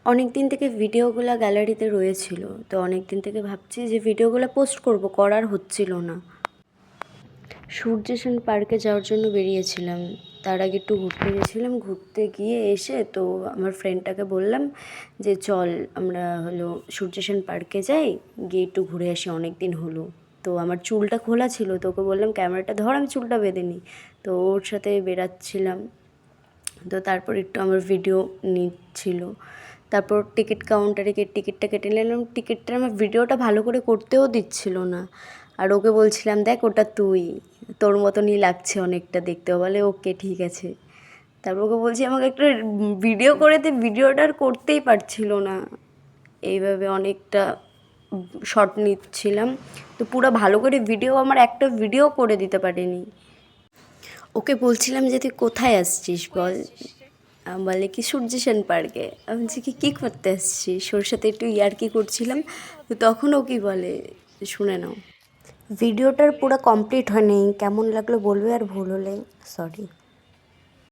অনেক দিন থেকে ভিডিওগুলো গ্যালারিতে রয়েছিল, তো অনেক দিন থেকে ভাবছি যে ভিডিওগুলো পোস্ট করব, করার হচ্ছিল না। সূর্যসেন পার্কে যাওয়ার জন্য বেরিয়েছিলাম। তার আগে একটু ঘুরতে গেছিলাম, ঘুরতে গিয়ে এসে তো আমার ফ্রেন্ডটাকে বললাম যে চল আমরা সূর্যসেন পার্কে যাই, গিয়ে একটু ঘুরে আসি, অনেক দিন হলো। তো আমার চুলটা খোলা ছিল, তো ওকে বললাম ক্যামেরাটা ধর, আমি চুলটা বেঁধে নিই। তো ওর সাথে বেরাচ্ছিলাম, তো তারপর একটু আমার ভিডিও নিচ্ছিল। তারপর টিকিট কাউন্টারে গিয়ে টিকিটটা কেটে নিলাম। টিকিটটা আমার ভিডিওটা ভালো করে করতেও দিচ্ছিল না। আর ওকে বলছিলাম দেখ ওটা তুই, তোর মতনই লাগছে অনেকটা দেখতে। বলে ওকে ঠিক আছে। তারপর ওকে বলছি আমাকে একটা ভিডিও করে দে, ভিডিওটা আর করতেই পারছিল না। এইভাবে অনেকটা শট নিচ্ছিলাম, তো পুরো ভালো করে ভিডিও আমার একটা ভিডিও করে দিতে পারেনি। ওকে বলছিলাম যে তুই কোথায় আসছিস বল। বলে কি সূর্যসেন পার্কে। আমি বলছি কি কী করতে আসছিস, ওর সাথে একটু ইয়ার্কি করছিলাম। তো তখন ও কি বলে শুনে নাও। ভিডিওটার পুরো কমপ্লিট হয়নি, কেমন লাগলো বলবে, আর ভুল হলে সরি।